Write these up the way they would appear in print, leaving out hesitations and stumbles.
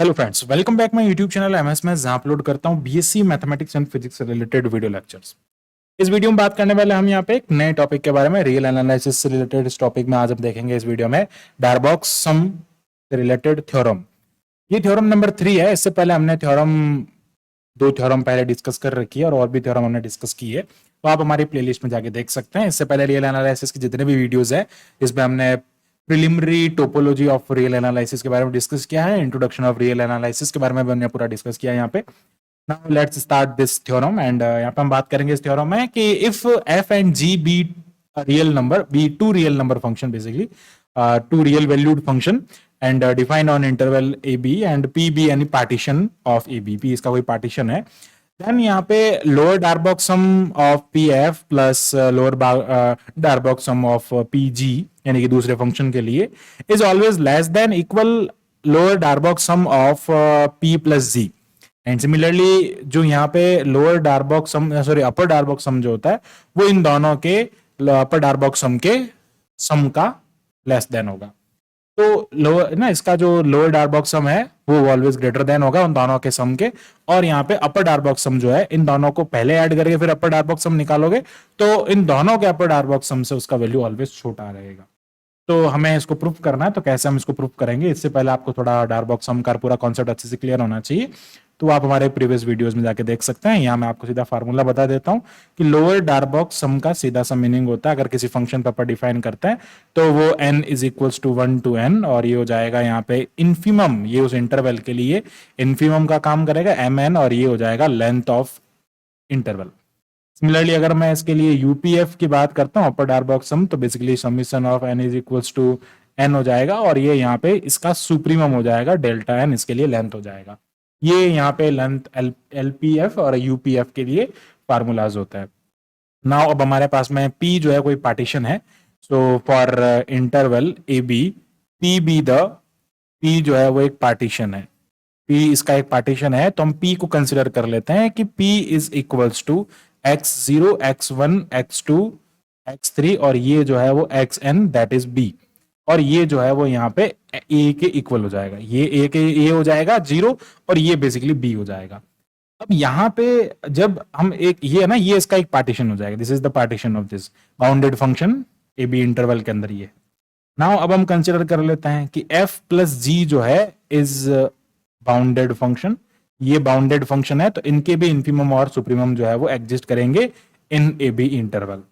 Hello friends, welcome back my YouTube channel MS में, जहां upload करता हूं बीएससी मैथमेटिक्स एंड फिजिक्स से रिलेटेड वीडियो लेक्चर्स। इस वीडियो में बात करने वाले हम यहां पे एक नए टॉपिक के बारे में, रियल एनालिसिस से रिलेटेड। इस टॉपिक में आज हम देखेंगे इस वीडियो में डायरबॉक्स सम से रिलेटेड थ्योरम। ये थ्योरम नंबर 3 है। इससे पहले हमने दो थ्योरम पहले डिस्कस कर रखी है और भी थ्योरम हमने डिस्कस की है, तो आप हमारी प्लेलिस्ट में जाके देख सकते हैं। इससे पहले रियल एनालिसिस की जितने भी वीडियोस है, इसमें हमने preliminary topology of real analysis के बारे में डिस्कस किया है, इंट्रोडक्शन ऑफ रियल एनालिसिस के बारे में हमने पूरा डिस्कस किया है यहाँ पे। Now let's start this theorem and यहाँ पे हम बात करेंगे इस थ्योरम में कि if F and G be real number, be two real number function, basically two real valued function and defined on interval A B and P be any partition of A B, P इसका कोई partition है, then यहाँ पे lower Darboux sum of P F plus lower Darboux sum of P G, यानी कि दूसरे function के लिए, is always less than equal lower Darboux sum of P plus G. And similarly जो यहाँ पे लोअर डायरबॉक्स सम, सॉरी अपर Darboux सम जो होता है, वो इन दोनों के अपर डायरबॉक्स सम के सम का लेस देन होगा। तो लोअर ना, इसका जो लोअर डायरबॉक्स सम है वो ऑलवेज ग्रेटर देन होगा उन दोनों के सम के। और यहाँ पे अपर डायरबॉक्स सम जो है, इन दोनों को पहले ऐड करके फिर अपर डायरबॉक्स सम निकालोगे तो इन दोनों के अपर डायरबॉक्स सम से उसका वैल्यू ऑलवेज छोटा रहेगा। तो हमें इसको प्रूफ करना है, तो कैसे हम इसको प्रूफ करेंगे, इससे पहले आपको थोड़ा डायरबॉक्स सम का पूरा कॉन्सेप्ट अच्छे से क्लियर होना चाहिए। तो आप हमारे प्रीवियस वीडियोस में जाके देख सकते हैं। यहाँ मैं आपको सीधा फार्मूला बता देता हूँ कि लोअर डायरबॉक्स सम का सीधा सा मीनिंग होता है, अगर किसी फंक्शन पर डिफाइन करते हैं तो वो n is equals to 1 to n, और ये हो जाएगा यहाँ पे इन्फीमम, ये उस इंटरवल के लिए इन्फीमम का काम करेगा mn, और ये हो जाएगा लेंथ ऑफ इंटरवल। सिमिलरली अगर मैं इसके लिए यूपीएफ की बात करता हूँ, अपर डायरबॉक्स सम, तो basically summation of n is equals to n हो जाएगा, और ये यहाँ पे इसका सुप्रीमम हो जाएगा डेल्टा n, इसके लिए लेंथ हो जाएगा। ये यहाँ पे लेंथ एलपीएफ और यूपीएफ के लिए फार्मूलाज होता है। नाउ अब हमारे पास में p जो है कोई पार्टीशन है, so for interval A B P be the, p जो है वो एक पार्टीशन है, p इसका एक पार्टीशन है, तो हम p को कंसिडर कर लेते हैं कि p is equals to x0 x1 x2 x3, और ये जो है वो xn दैट इज b, और ये जो है वो यहाँ पे a के इक्वल हो जाएगा, ये a के a हो जाएगा 0, और ये बेसिकली b हो जाएगा। अब यहाँ पे जब हम एक ये है ना, ये इसका एक पार्टीशन हो जाएगा, this is the partition of this bounded function A B interval के अंदर ये। नाउ अब हम कंसिडर कर लेते हैं कि f प्लस जी जो है इज बाउंडेड फंक्शन, ये बाउंडेड फंक्शन है, तो इनके भी इन्फीमम और सुप्रीमम जो है वो एग्जिस्ट करेंगे इन ए बी इंटरवल।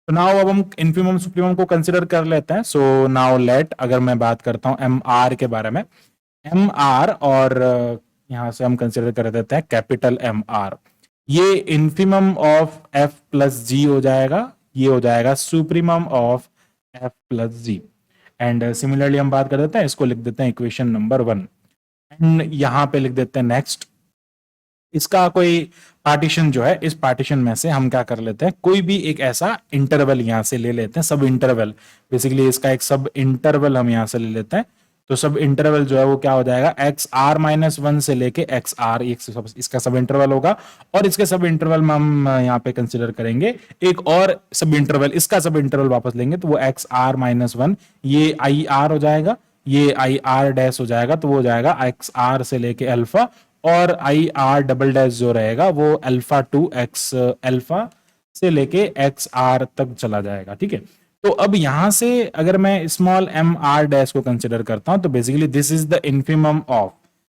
तो नाउ अब हम इन्फीमम सुप्रीमम को कंसिडर कर लेते हैं। सो नाउ लेट, अगर मैं बात करता हूं एम आर के बारे में, एम आर, और यहां से हम कंसिडर कर देते हैं कैपिटल एम आर, ये infimum of F plus G हो जाएगा, ये हो जाएगा supremum of F plus G. And similarly हम बात कर देते हैं, इसको लिख देते हैं इक्वेशन नंबर 1, एंड यहां पे लिख देते हैं नेक्स्ट, इसका कोई पार्टीशन जो है, इस पार्टीशन में से हम क्या कर लेते हैं, कोई भी एक ऐसा इंटरवल यहां से ले लेते हैं, सब इंटरवल, बेसिकली इसका एक सब इंटरवल हम यहां से ले लेते हैं। तो सब इंटरवल जो है वो क्या हो जाएगा, एक्स आर माइनस 1 से लेके एक्स आर, इसका सब इंटरवल होगा, और इसके सब इंटरवल में हम यहाँ पे कंसिडर करेंगे एक और सब इंटरवल, इसका सब इंटरवल वापस लेंगे, तो वो एक्स आर माइनस 1, ये आई आर हो जाएगा, ये आई आर डैश हो जाएगा, तो वो हो जाएगा एक्स आर से लेके अल्फा, और आई आर डबल डैश जो रहेगा वो अल्फा टू एक्स अल्फा से लेके एक्स आर तक चला जाएगा। ठीक है, तो अब यहां से अगर मैं स्मॉल एम आर डैश को कंसिडर करता हूं, तो basically this is the infimum of,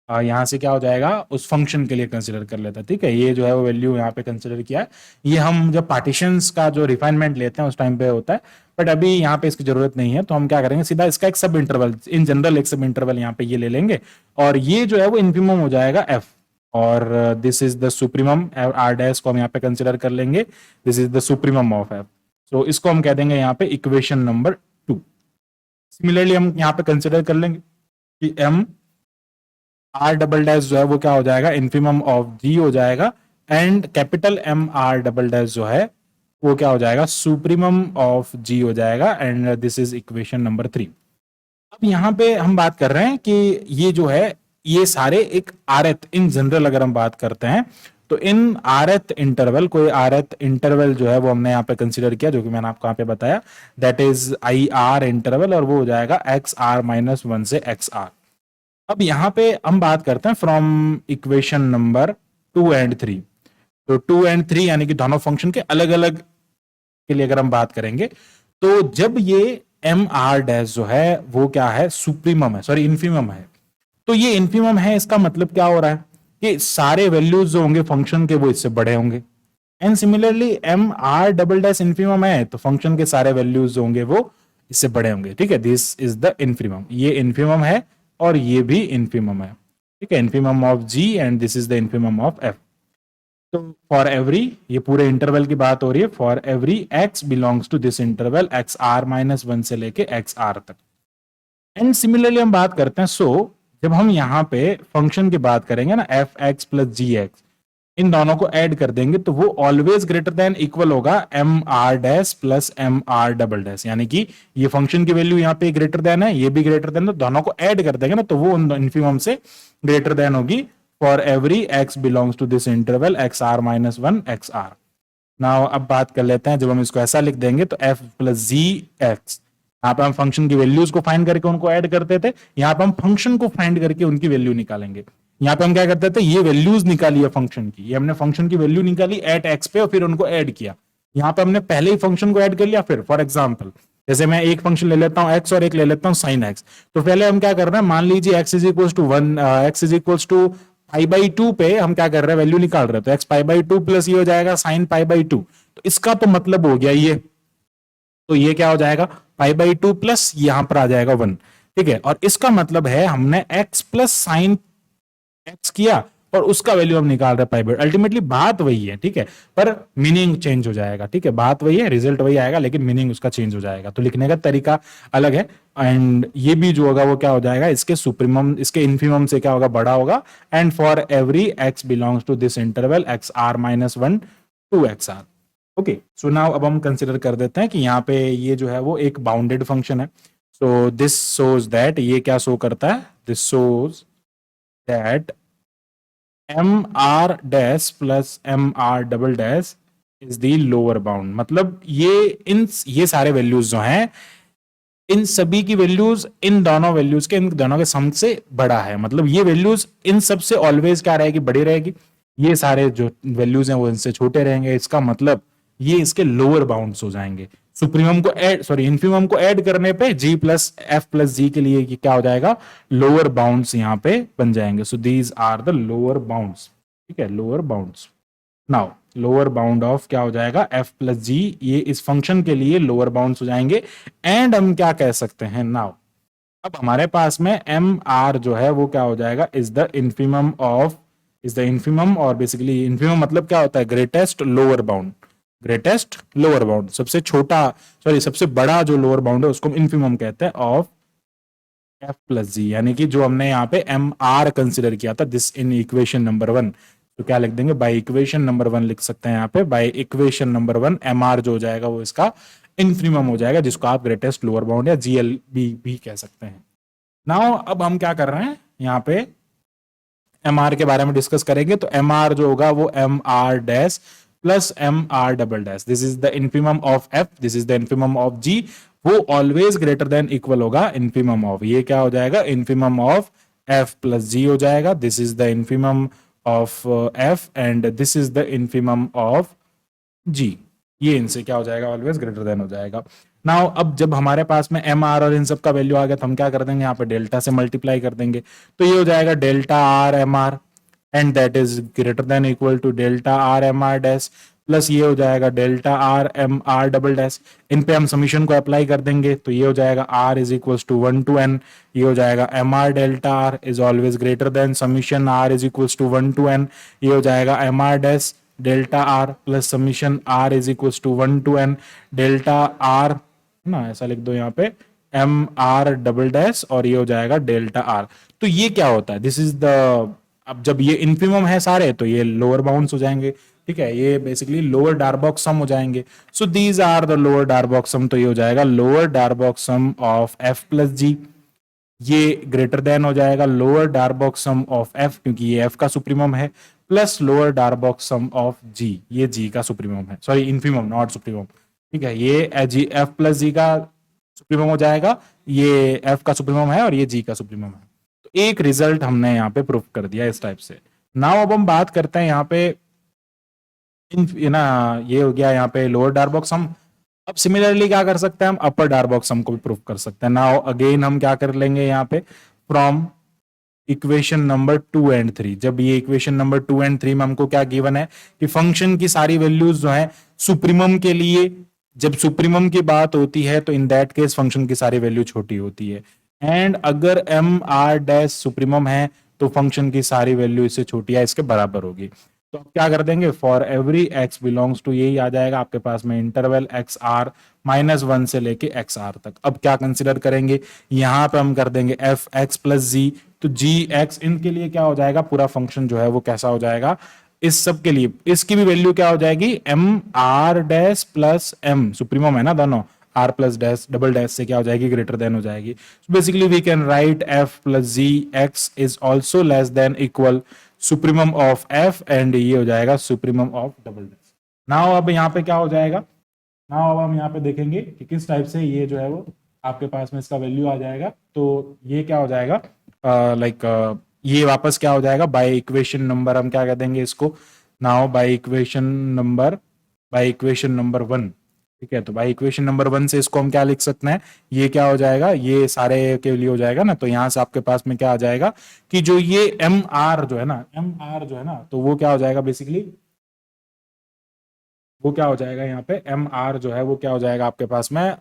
यहां से क्या हो जाएगा, उस फंक्शन के लिए कंसिडर कर लेता है। ठीक है, ये जो है वो वैल्यू यहाँ पे कंसिडर किया है, ये हम जब पार्टीशंस का जो रिफाइनमेंट लेते हैं उस टाइम पे होता है, बट अभी यहाँ पे इसकी जरूरत नहीं है, तो हम क्या करेंगे, सीधा इसका एक सब इंटरवल, इन जनरल एक सब इंटरवल यहाँ पे ये ले लेंगे, और ये जो है वो इन्फीमम हो जाएगा एफ, और this is the supremum, R dash को हम यहाँ पे कंसिडर कर लेंगे, this is the supremum of F, तो इसको हम कह देंगे यहाँ पे इक्वेशन नंबर 2। सिमिलरली हम यहाँ पे कंसिडर कर लेंगे कि एम आर डबल डैश जो है वो क्या हो जाएगा, इन्फीमम ऑफ जी हो जाएगा, and capital M are double dash जो है वो क्या हो जाएगा, सुप्रीमम ऑफ जी हो जाएगा, and this is equation number 3। अब यहाँ पे हम बात कर रहे हैं कि ये जो है, ये सारे एक आरएथ इन जनरल अगर हम बात करते हैं, तो इन आरएथ इंटरवल, कोई आरएथ इंटरवल जो है वो हमने यहाँ पे कंसिडर किया, जो कि मैंने आपको यहाँ पे बताया, that is I R interval, और वो हो जाएगा एक्स आर माइनस 1 से एक्स आर। अब यहाँ पे हम बात करते हैं फ्रॉम इक्वेशन नंबर 2 और 3। तो 2 और 3 यानी कि दोनों फंक्शन के अलग अलग के लिए अगर हम बात करेंगे, तो जब ये एम आर डैश जो है वो क्या है, सुप्रीमम है, सॉरी इन्फीमम है। तो ये इन्फीमम है, इसका मतलब क्या हो रहा है कि सारे वैल्यूज जो होंगे फंक्शन के वो इससे बड़े होंगे। And similarly M are double dash infimum है, तो फंक्शन के सारे वैल्यूज जो होंगे वो इससे बड़े होंगे। ठीक है, दिस इज द इन्फीमम, ये इन्फीमम है और ये भी इन्फीमम है। ठीक है, infimum of G and this is the infimum of F. तो फॉर एवरी, ये पूरे इंटरवल की बात हो रही है, for every x belongs to this interval x are minus 1 से लेके एक्स आर तक। एंड सिमिलरली हम बात करते हैं, सो जब हम यहाँ पे फंक्शन की बात करेंगे ना, एफ एक्स प्लस जी एक्स, इन दोनों को ऐड कर देंगे तो वो ऑलवेज ग्रेटर देन इक्वल होगा M are dash plus M R double dash. यानी कि ये फंक्शन की वैल्यू यहाँ पे ग्रेटर देन है, ये भी ग्रेटर देन, तो दोनों को ऐड कर देंगे ना तो वो इन्फीमम से ग्रेटर देन होगी for every x belongs to this interval x are minus 1 x r. Now अब बात कर लेते हैं, जब हम इसको ऐसा लिख देंगे तो एफ प्लस जी एक्स, यहाँ पे हम फंक्शन की वैल्यूज को फाइंड करके उनको ऐड करते थे, यहाँ पे हम फंक्शन को फाइंड करके उनकी वैल्यू निकालेंगे। यहाँ पे हम क्या करते थे, ये वैल्यूज निकाली है फंक्शन की, ये हमने फंक्शन की वैल्यू निकाली एट एक्स पे और फिर उनको ऐड किया। यहाँ पे हमने पहले ही फंक्शन को ऐड कर लिया। फिर फॉर एग्जाम्पल जैसे मैं एक फंक्शन ले लेता हूँ एक्स और एक ले लेता हूँ साइन एक्स, तो पहले हम क्या कर रहे हैं, मान लीजिए x is equal to 1, x is equal to pi by 2 पे हम क्या कर रहे हैं, वैल्यू निकाल रहे हैं। तो एक्स पाई बाई 2 प्लस ये हो जाएगा साइन पाई बाई 2, तो इसका तो मतलब हो गया ये, तो ये क्या हो जाएगा पाई बाई 2 प्लस यहां पर आ जाएगा 1। ठीक है, और इसका मतलब है हमने एक्स प्लस साइन एक्स किया और उसका वैल्यू हम निकाल रहे हैं पाई बाई। अल्टीमेटली बात वही है, ठीक है, पर मीनिंग चेंज हो जाएगा। ठीक है, बात वही है, रिजल्ट वही आएगा, लेकिन मीनिंग उसका चेंज हो जाएगा, तो लिखने का तरीका अलग है। एंड ये भी जो होगा वो क्या हो जाएगा, इसके सुप्रीमम, इसके इन्फीमम से क्या होगा, बड़ा होगा। And for every x belongs to this interval x are minus 1 to x r. Okay, so now अब हम कंसिडर कर देते हैं कि यहाँ पे ये जो है वो एक बाउंडेड फंक्शन है। सो दिस शोज दैट, ये क्या शो करता है, this shows that m are dash plus M R double dash is the lower bound. मतलब ये सारे वैल्यूज जो हैं, इन सभी की वैल्यूज इन दोनों वैल्यूज के, इन दोनों के सम से बड़ा है। मतलब ये वैल्यूज इन सब से ऑलवेज क्या रहेगी, बड़ी रहेगी। ये सारे जो वैल्यूज हैं वो इनसे छोटे रहेंगे। इसका मतलब ये इसके लोअर बाउंड्स हो जाएंगे। सुप्रीमम को ऐड, सॉरी इन्फीमम को ऐड करने पे जी प्लस एफ प्लस जी के लिए क्या हो जाएगा, लोअर बाउंड्स यहाँ पे बन जाएंगे। So these are the lower bounds. ठीक है, lower bounds. Now lower bound of क्या हो जाएगा, एफ प्लस जी, ये इस फंक्शन के लिए लोअर बाउंड्स हो जाएंगे। एंड हम क्या कह सकते हैं, नाउ अब हमारे पास में एम आर जो है वो क्या हो जाएगा, is the infimum of, is the infimum, और बेसिकली इन्फीमम मतलब क्या होता है, greatest lower bound. Greatest lower bound, सबसे छोटा, सॉरी सबसे बड़ा जो लोअर बाउंड है उसको हम इन्फीमम कहते हैं ऑफ एफ प्लस जी। यानी कि जो हमने यहाँ पे एम आर कंसिडर किया था दिस इन इक्वेशन नंबर 1, तो क्या लिख देंगे, बाय इक्वेशन नंबर 1 लिख सकते हैं यहाँ पे, by equation number 1 m r जो हो जाएगा वो इसका इन्फीमम हो जाएगा, जिसको आप ग्रेटेस्ट लोअर बाउंड या जीएलबी भी कह सकते हैं। नाउ अब हम क्या कर रहे हैं, यहाँ पे एम आर के बारे में डिस्कस करेंगे। तो एम आर जो होगा वो M are dash plus M R double dash, this is the infimum of F, this is the infimum of G, वो ऑलवेज ग्रेटर देन इक्वल होगा इन्फीमम ऑफ, ये क्या हो जाएगा, infimum of F plus G हो जाएगा। This is the infimum of F and this is the infimum of G, ये इनसे क्या हो जाएगा, ऑलवेज ग्रेटर देन हो जाएगा। नाउ अब जब हमारे पास में एम आर और इन सब का वैल्यू आ गया तो हम क्या कर देंगे, यहाँ पे डेल्टा से मल्टीप्लाई कर देंगे, तो ये हो जाएगा delta R M R and that is greater than equal to delta R M are dash, plus ये हो जाएगा delta R M are double dash. इन पे हम समीशन को अप्लाई कर देंगे तो ये हो जाएगा r is equal to 1 to n, ये हो जाएगा m r delta r is always greater than summation r is equal to 1 to n, ये हो जाएगा m are dash delta r plus summation r is equal to 1 to n delta r, ना ऐसा लिख दो यहाँ पे, एम आर डबल डैश और ये हो जाएगा डेल्टा आर। तो ये क्या होता है, दिस इज द, अब जब ये इन्फीमम है सारे तो ये लोअर बाउंड्स हो जाएंगे। ठीक है, ये बेसिकली लोअर डार्बॉक्स सम हो जाएंगे। So these are the lower Darboux sum, तो ये हो जाएगा lower Darboux sum of F plus G, ये ग्रेटर देन हो जाएगा lower Darboux sum of F, क्योंकि ये एफ का सुप्रीमम है, plus lower Darboux sum of G, ये जी का सुप्रीमम है, सॉरी इन्फीमम नॉट सुप्रीमम। ठीक है, ये जी एफ प्लस जी का सुप्रीमम हो जाएगा, ये एफ का सुप्रीमम है और ये जी का सुप्रीमम है। तो एक रिजल्ट हमने यहाँ पे प्रूफ कर दिया इस टाइप से। नाउ अब हम बात करते हैं यहाँ पे ना, ये हो गया यहाँ पे लोअर डार्बॉक्स सम। अब सिमिलरली क्या कर सकते हैं हम, अपर डार्बॉक्स सम को भी प्रूफ कर सकते हैं। नाउ अगेन हम क्या कर लेंगे यहाँ पे, फ्रॉम इक्वेशन नंबर 2 और 3। जब ये इक्वेशन नंबर 2 और 3 में हमको क्या गिवन है कि फंक्शन की सारी वैल्यूज जो है सुप्रीमम के लिए, जब सुप्रीमम की बात होती है तो इन दैट केस फंक्शन की सारी वैल्यू छोटी होती है, एंड अगर एम आर डैश सुप्रीमम है तो फंक्शन की सारी वैल्यू इससे छोटी है इसके बराबर होगी। तो आप क्या कर देंगे, for every x belongs to, यही आ जाएगा आपके पास में इंटरवल एक्स आर -1 से लेके एक्स आर तक। अब क्या कंसिडर करेंगे, यहां पे हम कर देंगे एफ एक्स प्लस जी, तो जी एक्स इनके लिए क्या हो जाएगा, पूरा फंक्शन जो है वो कैसा हो जाएगा, इस सब के लिए इसकी भी वैल्यू क्या हो जाएगी, m are dash plus m, supremum है ना दोनों, r plus dash double dash से क्या हो जाएगी, ग्रेटर देन हो जाएगी। So basically we can write f plus ji x is also less than equal supremum of F, and ये हो जाएगा supremum of double dash. Now अब यहाँ पे क्या हो जाएगा, नाउ अब हम यहाँ पे देखेंगे कि किस टाइप से ये जो है वो आपके पास में इसका वैल्यू आ जाएगा। तो ये क्या हो जाएगा, ये वापस क्या हो जाएगा, बाय इक्वेशन नंबर हम क्या कह देंगे इसको, नाउ बाय इक्वेशन नंबर 1। ठीक है, तो बाय इक्वेशन नंबर 1 से इसको हम क्या लिख सकते हैं, ये क्या हो जाएगा, ये सारे के लिए हो जाएगा ना, तो यहां से आपके पास में क्या आ जाएगा कि जो ये एम आर जो है ना, तो वो क्या हो जाएगा बेसिकली, वो क्या हो जाएगा यहाँ पे एम आर जो है वो क्या हो जाएगा आपके पास में,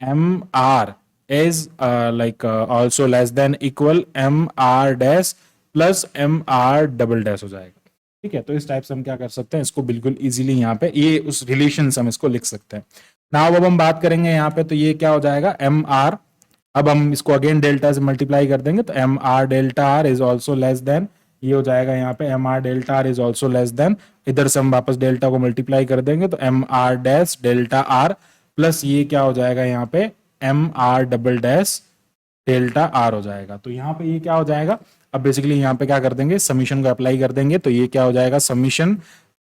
m r is like also less than equal m are dash plus M R double dash हो जाएगा। ठीक है, तो इस टाइप से हम क्या कर सकते हैं, इसको बिल्कुल इजीली यहाँ पे ये उस रिलेशन से हम इसको लिख सकते हैं। नाउ अब हम बात करेंगे यहाँ पे, तो ये क्या हो जाएगा एम आर, अब हम इसको अगेन डेल्टा से मल्टीप्लाई कर देंगे, तो m r delta r is also less than, ये हो जाएगा यहाँ पे m r delta r is also less than, इधर से हम वापस डेल्टा को मल्टीप्लाई कर देंगे तो m are dash delta r plus ये क्या हो जाएगा यहाँ पे m are double dash delta r हो जाएगा। तो यहाँ पे ये क्या हो जाएगा, अब बेसिकली यहाँ पे क्या कर देंगे, समीशन को अप्लाई कर देंगे, तो ये क्या हो जाएगा, समीशन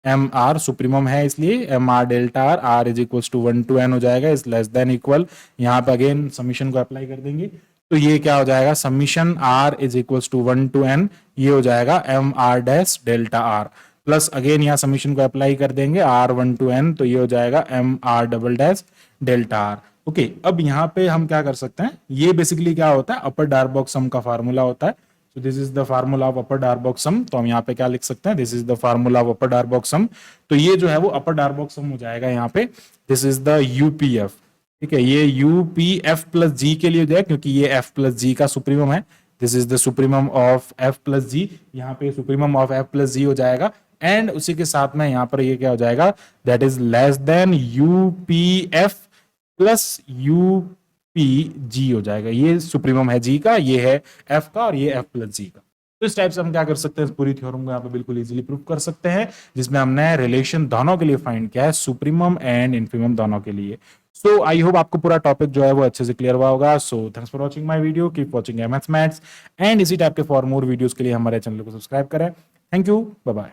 एम आर सुप्रीमम है इसलिए m r delta r r is equal to 1 to n हो जाएगा, इज लेस देन इक्वल, यहाँ पे अगेन समीशन को अप्लाई कर देंगे, तो ये क्या हो जाएगा, summation r is equal to 1 to n, ये हो जाएगा m are dash delta r plus again यहाँ समीशन को अप्लाई कर देंगे R1 to n, तो ये हो जाएगा m are double dash delta r. Okay, अब यहाँ पे हम क्या कर सकते हैं, ये बेसिकली क्या होता है, अपर डार्बॉक्स सम का फार्मूला होता है। So this is the formula of upper Darboux sum, तो हम यहाँ पे क्या लिख सकते हैं, this is the formula of upper Darboux sum, तो ये जो है वो upper Darboux sum हो जाएगा यहाँ पे, this is the UPF। ठीक है, ये UPF प्लस जी के लिए हो जाएगा क्योंकि ये F प्लस जी का सुप्रीमम है, this is the supremum of F plus G, यहाँ पे supremum of F plus G हो जाएगा, एंड उसी के साथ में यहाँ पर ये क्या हो जाएगा, that is less than UPF plus UPG हो जाएगा, ये सुप्रीमम है जी का, ये है F का, और ये F प्लस जी का। तो इस टाइप से हम क्या कर सकते हैं, पूरी थ्योरम को यहाँ पे बिल्कुल इजीली प्रूव कर सकते हैं, जिसमें हमने रिलेशन दोनों के लिए फाइंड किया है, सुप्रीमम एंड इन्फीमम दोनों के लिए। सो आई होप आपको पूरा टॉपिक जो है वो अच्छे से क्लियर हुआ होगा। So thanks for watching my video, keep watching एमएथ मैथ्स, एंड इसी टाइप के फॉर मोर वीडियोस के लिए हमारे चैनल को सब्सक्राइब करें। Thank you, bye bye.